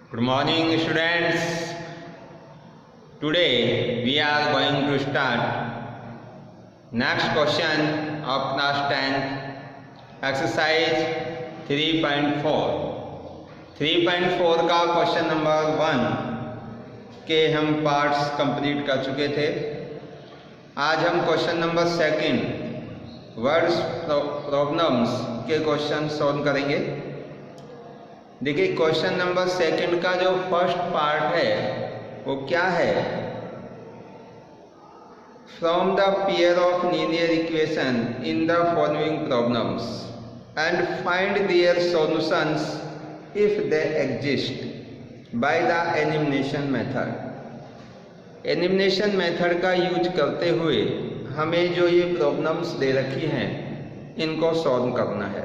Good morning, students. Today we are going to start next question of class 10th exercise 3.4. 3.4 का question number 1 के हम parts complete कर चुके थे। आज हम क्वेश्चन नंबर 2 वर्ड्स प्रॉब्लम्स के क्वेश्चन सॉल्व करेंगे। देखिए क्वेश्चन नंबर 2 का जो फर्स्ट पार्ट है वो क्या है? From the pair of linear equation in the following problems and find their solutions if they exist by the elimination method. Elimination method का यूज करते हुए हमें जो ये प्रॉब्लम्स दे रखी हैं इनको सॉल्व करना है।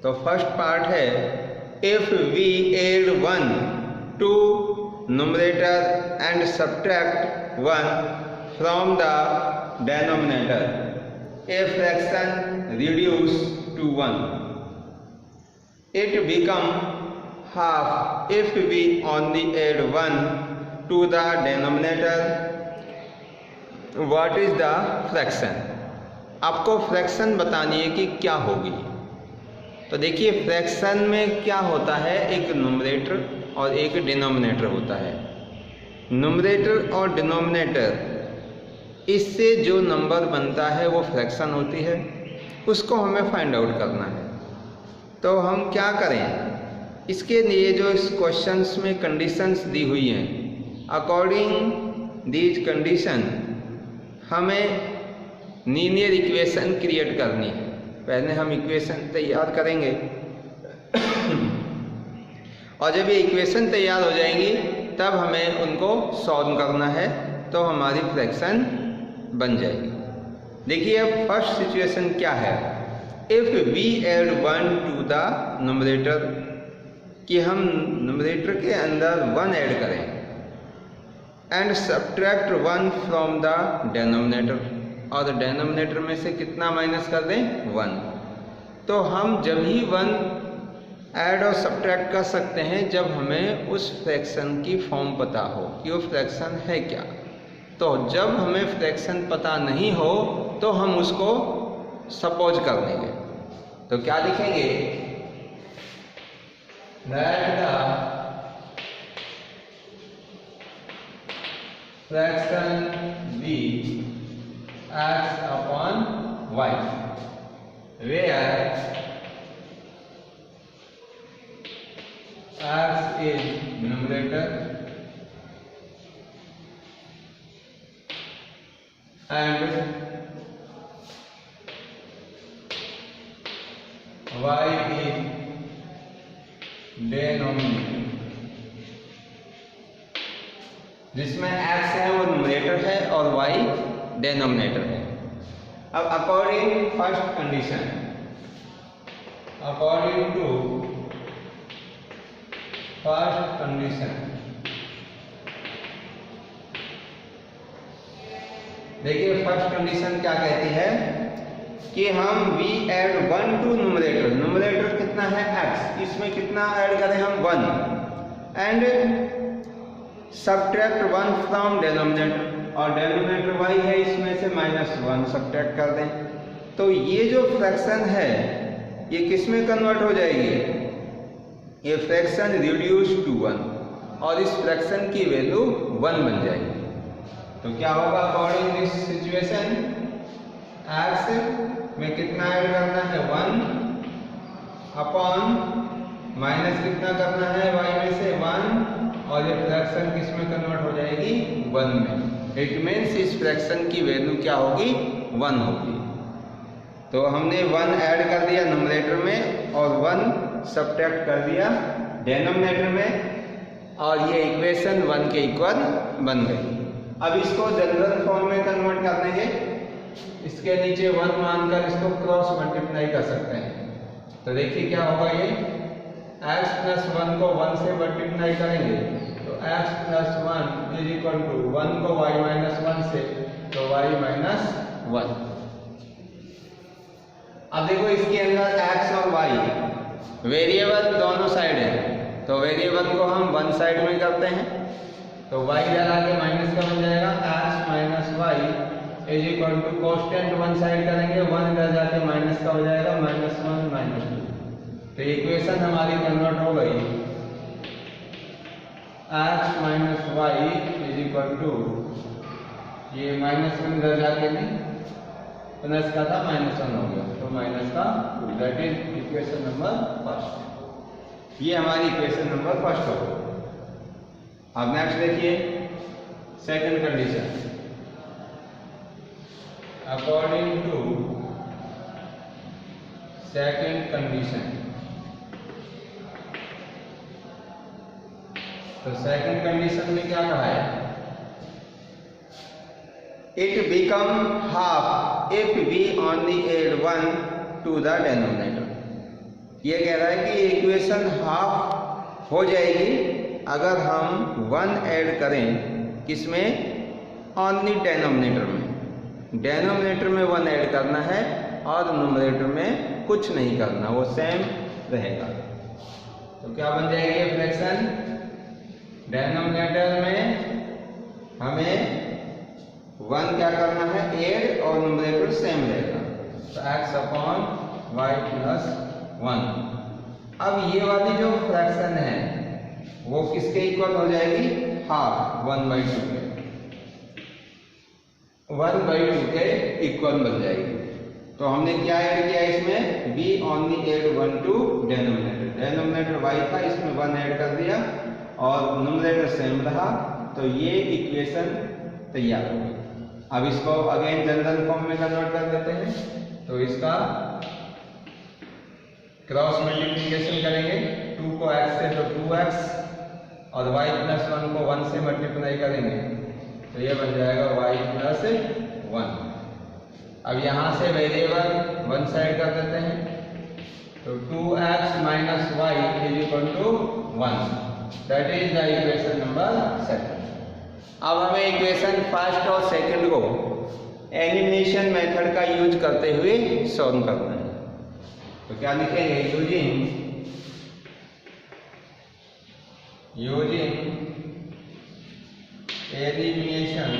तो फर्स्ट पार्ट है, if we add 1 to numerator and subtract 1 from the denominator, a fraction reduce to 1, it become half if we only add 1 to the denominator. What is the fraction? आपको fraction बतानी है कि क्या होगी। तो देखिए fraction में क्या होता है, एक न्यूमरेटर और एक डिनोमिनेटर होता है। न्यूमरेटर और डिनोमिनेटर इससे जो नंबर बनता है वो फ्रैक्शन होती है, उसको हमें फाइंड आउट करना है। तो हम क्या करें, इसके लिए जो इस क्वेश्चंस में कंडीशंस दी हुई हैं, अकॉर्डिंग दीज कंडीशन हमें लीनियर इक्वेशन क्रिएट करनी है। पहले हम इक्वेशन तैयार करेंगे और जब ये इक्वेशन तैयार हो जाएंगी तब हमें उनको सॉल्व करना है, तो हमारी फ्रैक्शन बन जाएगी। देखिए अब फर्स्ट सिचुएशन क्या है, if we add 1 to the numerator, कि हम न्यूमरेटर के अंदर 1 ऐड करें, and subtract 1 from the denominator, और डिनोमिनेटर में से कितना माइनस कर दें, 1। तो हम जब ही 1 ऐड और सब्ट्रैक्ट कर सकते हैं जब हमें उस फ्रैक्शन की फॉर्म पता हो कि वो फ्रैक्शन है क्या। तो जब हमें फ्रैक्शन पता नहीं हो तो हम उसको सपोज कर देंगे। तो क्या लिखेंगे, that the fraction be x upon y, where x is numerator and y is denominator। जिसमें x है वो न्यूमरेटर है और y डिनोमिनेटर है। अब according first condition, according to first condition, देखिए फर्स्ट कंडीशन क्या कहती है कि हम we add 1 to numerator, numerator कितना है x, इसमें कितना ऐड करें हम 1, एंड सब्ट्रैक्ट 1 फ्रॉम डिनोमिनेटर, और डिनोमिनेटर y है, इसमें से -1 सब्ट्रैक्ट कर दें। तो ये जो फ्रैक्शन है ये किस में कन्वर्ट हो जाएगी, ये फ्रैक्शन रिड्यूस टू 1, और इस फ्रैक्शन की वैल्यू 1 बन जाएगी। तो क्या होगा, अकॉर्डिंग दिस सिचुएशन x में कितना ऐड करना है 1 अपॉन माइनस कितना करना है y में से 1, और ये फ्रैक्शन किस में कन्वर्ट हो जाएगी, 1 में। इट मीन्स इस फ्रैक्शन की वैल्यू क्या होगी, 1 होगी। तो हमने 1 ऐड कर दिया न्यूमरेटर में और 1 सब्ट्रैक्ट कर दिया डिनोमिनेटर में, और ये इक्वेशन 1 के इक्वल बन गई। अब इसको जनरल फॉर्म में कन्वर्ट कर देंगे, इसके नीचे 1 मानकर इसको क्रॉस मल्टीप्लाई कर सकते हैं। तो देखिए क्या होगा, ये x प्लस 1 को 1 से मल्टीप्लाई करेंगे तो x plus 1 is equal to 1 को y माइनस 1 से, तो y माइनस 1। अब देखो इसके अंदर x और y वेरिएबल दोनों साइड है, तो वेरिएबल को हम वन साइड में करते हैं, तो y लगा के माइनस का बन जाएगा x minus y is equal to constant one side करेंगे, 1 इधर जाके माइनस का हो जाएगा -1 -2। तो इक्वेशन हमारी कन्वर्ट हो गई x minus y is equal to, ये -1 इधर जाके भी प्लस का था -1 हो गया, तो -2। That is equation number first. ये हमारी इक्वेशन नंबर फर्स्ट हो गई। अब नेक्स्ट देखिए second condition. According to second condition, तो सेकंड कंडीशन में क्या कहा है, it become half if we only add 1 to the denominator. ये कह रहा है कि इक्वेशन हाफ हो जाएगी अगर हम 1 ऐड करें, किसमें, ओनली डेनोमिनेटर में। डेनोमिनेटर में 1 ऐड करना है और न्यूमरेटर में कुछ नहीं करना, वो सेम रहेगा। तो क्या बन जाएगी फ्रैक्शन, डेनोमिनेटर में हमें 1 क्या करना है, ऐड, और न्यूमरेटर सेम रहेगा, तो x अपॉन वाई प्लस 1। अब ये वाली जो फ्रैक्शन है वो किसके इक्वल हो जाएगी, हाफ 1/2 के, 1/2 के इक्वल बन जाएगी। तो हमने क्या ऐड किया इसमें, b only add 1 to denominator. Denominator y था, इसमें 1 ऐड कर दिया और न्यूमरेटर सेम रहा, तो ये इक्वेशन तैयार हो गई। अब इसको अगेन जनरल फॉर्म में कन्वर्ट कर देते हैं, तो इसका क्रॉस मल्टीप्लिकेशन करेंगे, 2 को x से तो 2x और y प्लस 1 को 1 से मल्टीप्लाई करेंगे, तो ये बन जाएगा y प्लस 1। अब यहाँ से वेरिएबल वन साइड कर देते हैं, तो 2x minus y is equal to 1। That is the equation number second. अब हमें इक्वेशन फर्स्ट और सेकंड को एलिमिनेशन मेथड का यूज करते हुए सॉल्व करना है। तो क्या लिखेंगे, यूजिंग एलिमिनेशन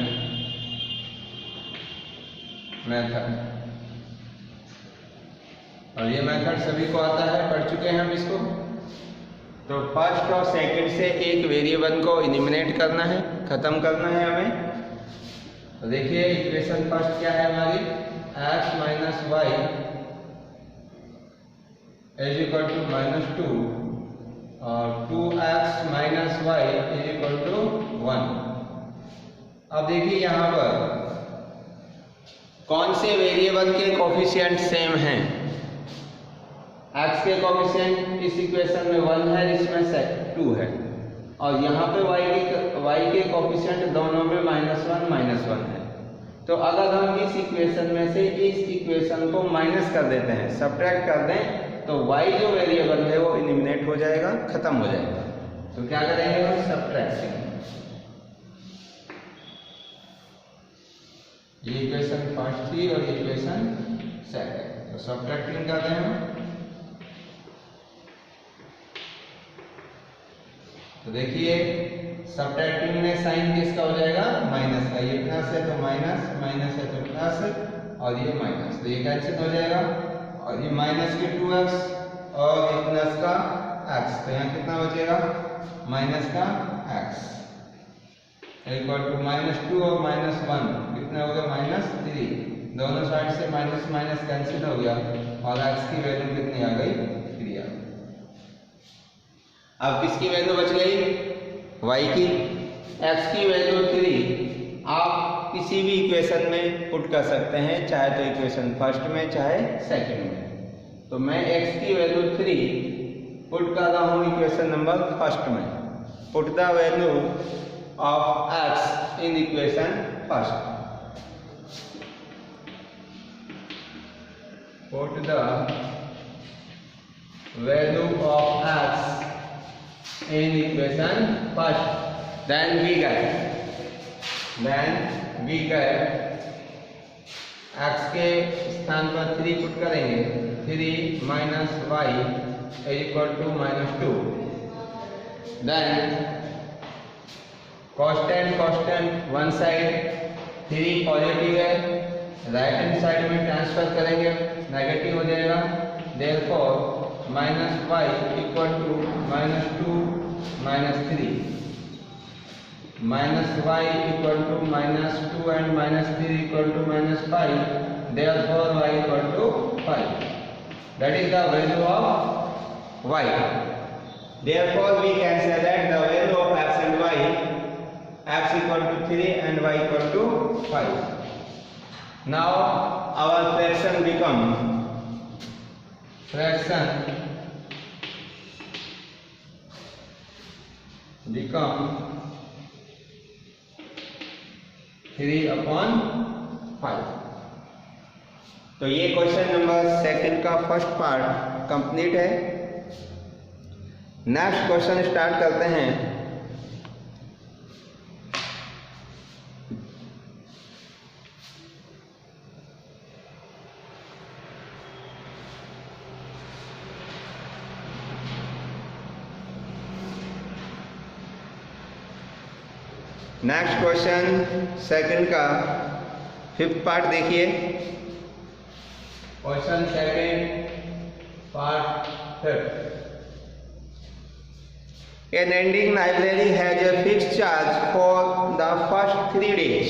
मेथड। और ये मेथड सभी को आता है, पढ़ चुके हैं हम इसको। तो फर्स्ट और सेकंड से एक वेरिएबल को एलिमिनेट करना है, खत्म करना है हमें। तो देखिए इक्वेशन फर्स्ट क्या है हमारी, x minus y is equal to -2 और 2x minus y is equal to 1। अब देखिए यहाँ पर कौन से वेरिएबल के कोफिशिएंट सेम हैं। x के कोफिशिएंट इस इक्वेशन में 1 है, इसमें 2 है, और यहाँ पे y के कोफिशिएंट दोनों में -1 है। तो अगर हम इस इक्वेशन में से इस इक्वेशन को माइनस कर देते हैं, सब्ट्रैक्ट कर दें, तो y जो वेरिएबल है वो एलिमिनेट हो जाएगा, खत्म हो जाएगा। तो क्या करेंगे हम, सब्ट्रैक्टिंग। ये इक्वेशन फर्स्ट थी और इक्वेशन सेकंड, तो सब्ट्रैक्टिंग कर रहे हैं। तो देखिए सब्ट्रैक्टिंग में साइन किसका हो जाएगा, माइनस का। ये प्लस है तो माइनस, माइनस है तो प्लस, और ये माइनस, तो ये कैंसिल हो जाएगा। और ये माइनस के 2x और ये प्लस का x, तो यहाँ कितना बचेगा, माइनस का x इक्वल टू -2 और -1 कितना हो गया, -3। दोनों साइड से माइनस माइनस कैंसिल हो गया और x की वैल्यू कितनी आ गई, 3 आ गई। अब किसकी वैल्यू बच गई, y की। x की वैल्यू 3 आप किसी भी इक्वेशन में पुट कर सकते हैं, चाहे तो इक्वेशन फर्स्ट में चाहे सेकंड में। तो मैं x की वैल्यू 3 पुट कर रहा हूँ इक्वेशन नंबर फर्स्ट में। Put the value of x in equation first. Put the value of x in equation first, then we get x के स्थान पर 3 पुट करेंगे, 3 minus y equal to -2। then constant one side 3 positive है, right hand side में transfer करेंगे negative हो जाएगा, therefore -y equal to -2 -3, -y equal to -2 and -3 equal to -5, therefore y equal to 5. That is the value of y. Therefore we can say that the value of x and y, x equal to 3 and y equal to 5. Now our fraction become 3/5. तो ये question number second का first part complete है। Next question start करते हैं। Next question second का fifth part देखिए। Question second part fifth. An ending library has a fixed charge for the first 3 days.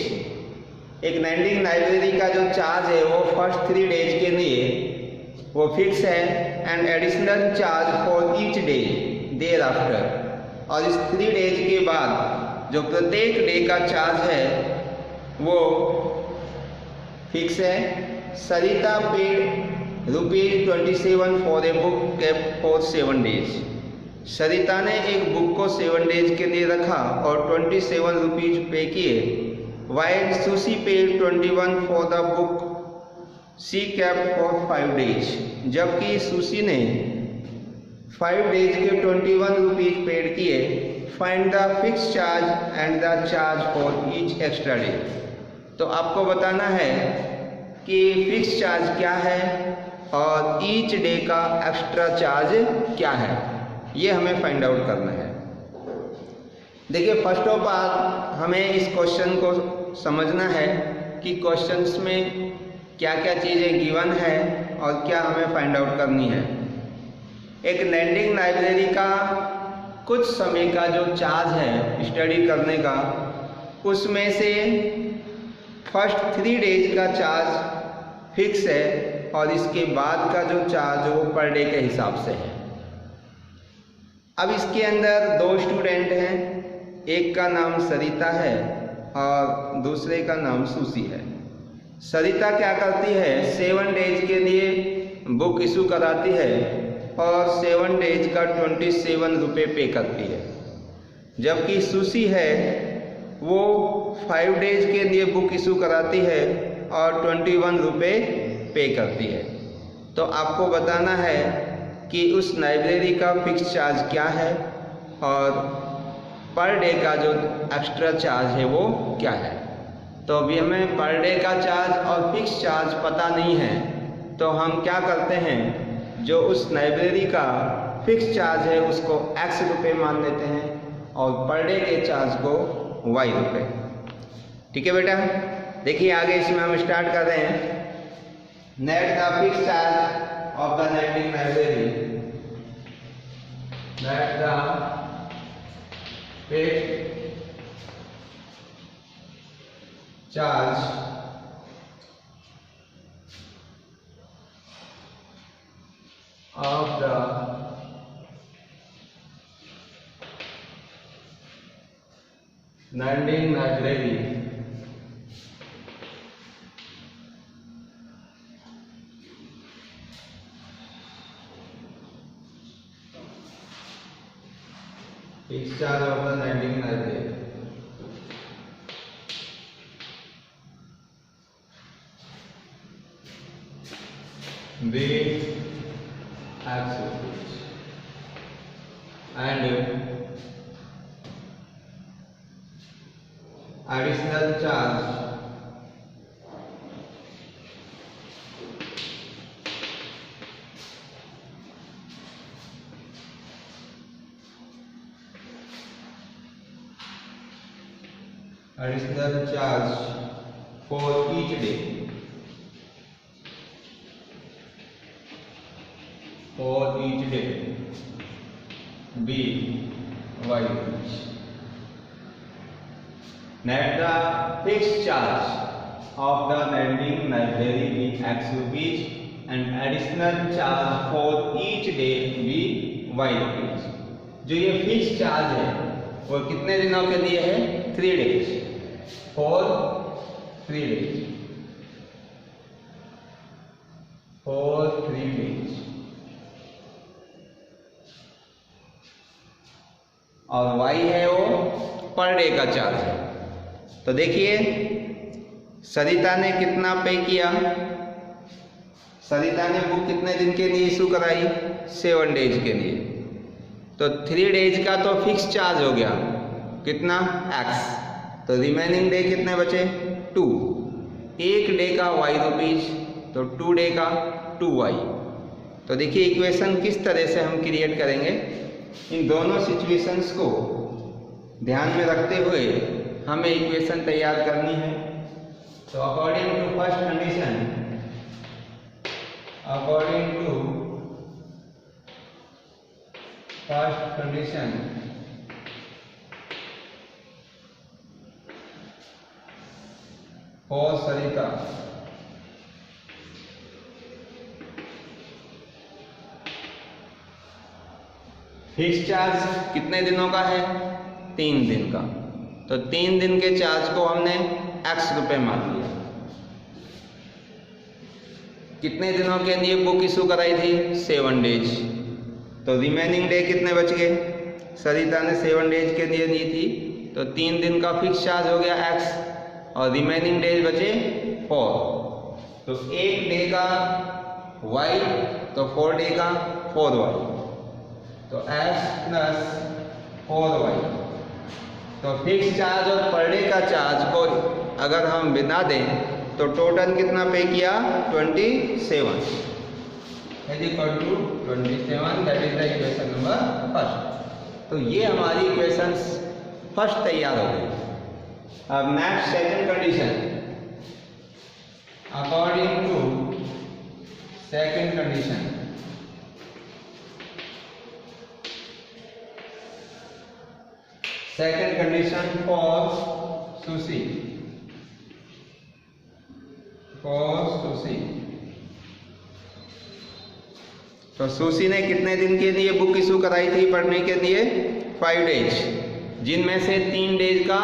एक landing library का जो charge है वो फर्स्ट 3 डेज के लिए वो फिक्स है, and additional charge for each day thereafter. और इस 3 डेज के बाद जो प्रत्येक डे का चार्ज है वो फिक्स है। Sarita paid ₹27 for a book kept for 7 days. Sarita ने एक बुक को 7 डेज के लिए रखा और 27 रुपीज पे किए। While sushi paid 21 for the book she kept for 5 days. जबकि सुशी ने 5 डेज के 21 रुपीज पेड किए। Find the fix charge and the charge for each extra day. तो आपको बताना है कि फिक्स चार्ज क्या है और ईच डे का एक्स्ट्रा चार्ज क्या है, ये हमें फाइंड आउट करना है। देखिए, फर्स्ट ऑफ ऑल हमें इस क्वेश्चन को समझना है कि क्वेश्चंस में क्या क्या चीज़ें गिवन है और क्या हमें फाइंड आउट करनी है। एक लैंडिंग लाइब्रेरी का कुछ समय का जो चार्ज है स्टडी करने का, उसमें से फर्स्ट 3 डेज का चार्ज फिक्स है और इसके बाद का जो चार्ज वो पर डे के हिसाब से है। अब इसके अंदर 2 स्टूडेंट हैं, एक का नाम सरिता है और दूसरे का नाम सुशी है। सरिता क्या करती है, 7 डेज के लिए बुक इशू कराती है और 7 डेज का 27 रुपये पे करती है। जबकि सुशी है वो 5 डेज के लिए बुक इशू कराती है और 21 रुपये पे करती है। तो आपको बताना है कि उस लाइब्रेरी का फिक्स चार्ज क्या है और पर डे का जो एक्स्ट्रा चार्ज है वो क्या है। तो अभी हमें पर डे का चार्ज और फिक्स चार्ज पता नहीं है, तो हम क्या करते हैं, जो उस लाइब्रेरी का फिक्स चार्ज है उसको x रुपये मान लेते हैं और पर डे के चार्ज को y रुपये। ठीक है बेटा, देखिए आगे इसमें हम स्टार्ट कर रहे हैं। Net the fix charge of the lending library, that the fixed charge of the lending library fixed charge of the lending library be X rupees and additional charge additional charge for each day. For each day be y rupees. Net the fixed charge of the lending library be x rupees and additional charge for each day be y rupees. जो ये fix charge है वो कितने दिनों के लिए है? 3 days. For 3 days. For 3 days. और y है वो पर डे का चार्ज है। तो देखिए सरिता ने कितना पे किया? सरिता ने बुक कितने दिन के लिए इशू कराई? 7 days के लिए। तो 3 days का तो फिक्स चार्ज हो गया, कितना? x। तो रिमेनिंग डे कितने बचे? 2। 1 डे का y रुपीज, तो 2 डे का 2y। तो देखिए इक्वेशन किस तरह से हम क्रिएट करेंगे। इन दोनों सिचुएशंस को ध्यान में रखते हुए हमें इक्वेशन तैयार करनी है। तो according to first condition, for Sarita, fix charge कितने दिनों का है? 3 दिन का। तो 3 दिन के चार्ज को हमने x रुपए मान लिया। कितने दिनों के लिए बुक इशू कराई थी? 7 days। तो रिमेनिंग डे कितने बच गए? सरिता ने 7 days के लिए ली थी, तो 3 दिन का फिक्स चार्ज हो गया x और रिमेनिंग डेज बचे 4। तो 1 डे का y, तो 4 डे का 4y। तो x प्लस 4y। तो फिक्स चार्ज और पर डे का चार्ज को अगर हम बिना दें तो टोटल कितना पे किया? 27 is equal to 27। That is the equation number first. तो ये हमारी इक्वेशन फर्स्ट तैयार हो गई। अब next second condition, according to second condition, second condition for Susi. तो सुशी ने कितने दिन के लिए बुक इशू कराई थी पढ़ने के लिए? 5 days, जिनमें से 3 days का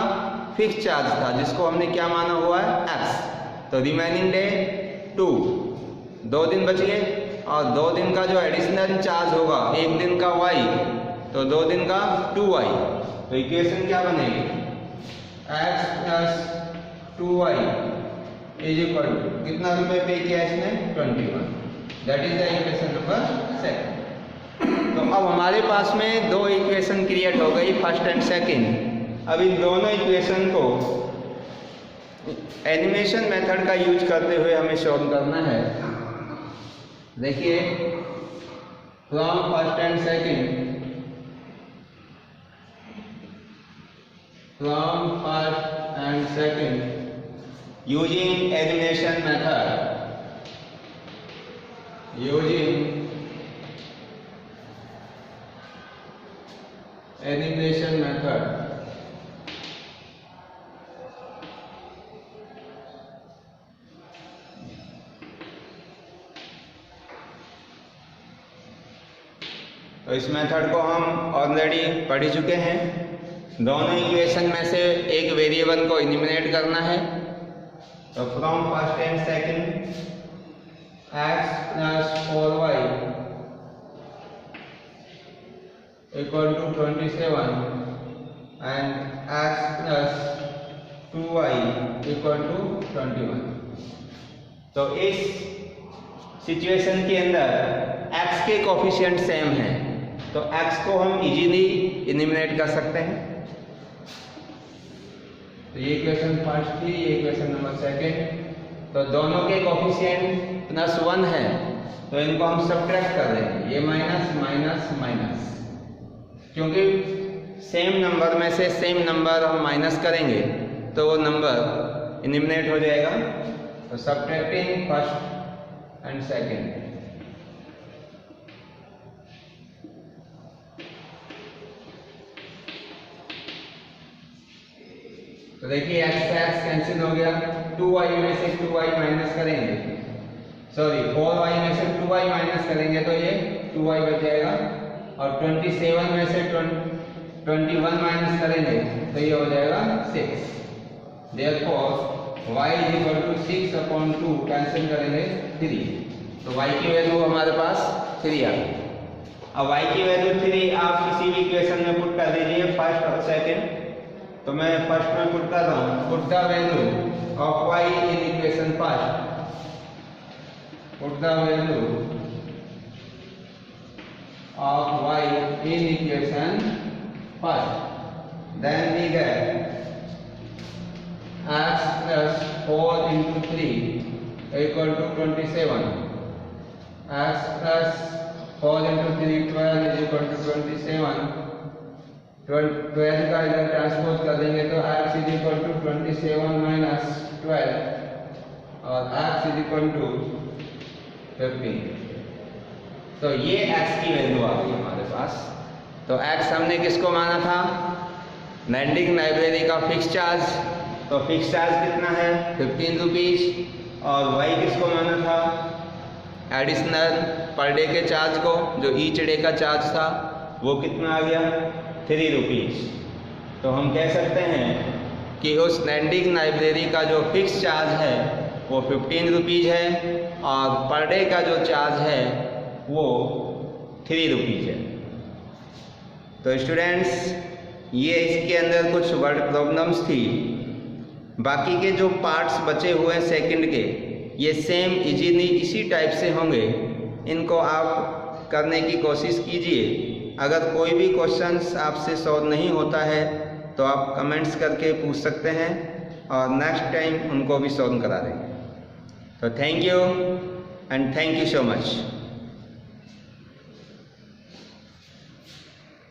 फिक्स चार्ज था जिसको हमने क्या माना हुआ है? x। तो रिमेनिंग डे 2, 2 दिन बच गए और 2 दिन का जो एडिशनल चार्ज होगा 1 दिन का y, तो 2 दिन का 2y। तो इक्वेशन क्या बनेगी? x plus 2y is equal to कितना रुपए पे किया इसने? 21। That is the equation number second. तो अब हमारे पास में 2 इक्वेशन क्रिएट हो गई, फर्स्ट एंड सेकंड। अब इन दोनों इक्वेशन को एनिमेशन मेथड का यूज करते हुए हमें सॉल्व करना है। देखिए from first and second, from first and second using animation method, तो इस मेथड को हम ऑलरेडी पढ़ चुके हैं। दोनों इक्वेशन में से एक वेरिएबल को इलिमिनेट करना है। तो from first and second x plus 4y equal to 27 and x plus 2y equal to 21। तो इस सिचुएशन के अंदर x के कोफिशिएंट सेम हैं, तो x को हम इजीली इलिमिनेट कर सकते हैं। तो ये इक्वेशन फर्स्ट थी, ये इक्वेशन नंबर सेकंड। तो दोनों के कोफिशिएंट +1 है, तो इनको हम सब्ट्रैक्ट कर देंगे, ये माइनस माइनस माइनस, क्योंकि सेम नंबर में से सेम नंबर हम माइनस करेंगे तो वो नंबर एलिमिनेट हो जाएगा। तो सब्ट्रैक्टिंग फर्स्ट एंड सेकंड, तो देखिए x कैंसिल हो गया, 2y में से 2y माइनस करेंगे, सॉरी 4y में से 2y माइनस करेंगे तो ये 2y बच जाएगा, और 27 में से 21 माइनस करेंगे तो ये हो जाएगा 6। Therefore y is equal to 6/2, cancel करेंगे 3, तो y की वैल्यू हमारे पास 3 आ गई। अब y की वैल्यू 3 आप किसी भी इक्वेशन में पुट कर दीजिए, फर्स्ट और सेकंड। तो मैं फर्स्ट में पुट कर रहा हूँ, put the value of y in equation first, put the value of y in equation first, then we get x plus 4 into 3 equal to 27, x plus 4 into 3 12 is equal to 27, 12 का इधर transpose कर देंगे तो x is equal to 27 minus 12 और x is equal to 15। तो ये x की value आ गई हमारे पास। तो x हमने किसको माना था, लैंडिंग लाइब्रेरी का फिक्स चार्ज, तो फिक्स चार्ज कितना है 15 रुपीज, और y किसको माना था, एडिशनल पर डे के चार्ज को, जो ईच डे का चार्ज था वो कितना आ गया 3 रुपीज। तो हम कह सकते हैं कि उस लैंडिंग लाइब्रेरी का जो फिक्स चार्ज है वो 15 रुपीज है, और पर डे का जो चार्ज है वो 3 रुपीज है। तो स्टूडेंट्स ये इसके अंदर कुछ वर्ड प्रॉब्लम्स थी, बाकी के जो पार्ट्स बचे हुए हैं सेकंड के ये सेम इजीली इसी टाइप से होंगे, इनको आप करने की कोशिश कीजिए। अगर कोई भी क्वेश्चंस आपसे सॉल्व नहीं होता है तो आप कमेंट्स करके पूछ सकते हैं और नेक्स्ट टाइम उनको भी सॉल्व करा देंगे। तो thank you and thank you so much.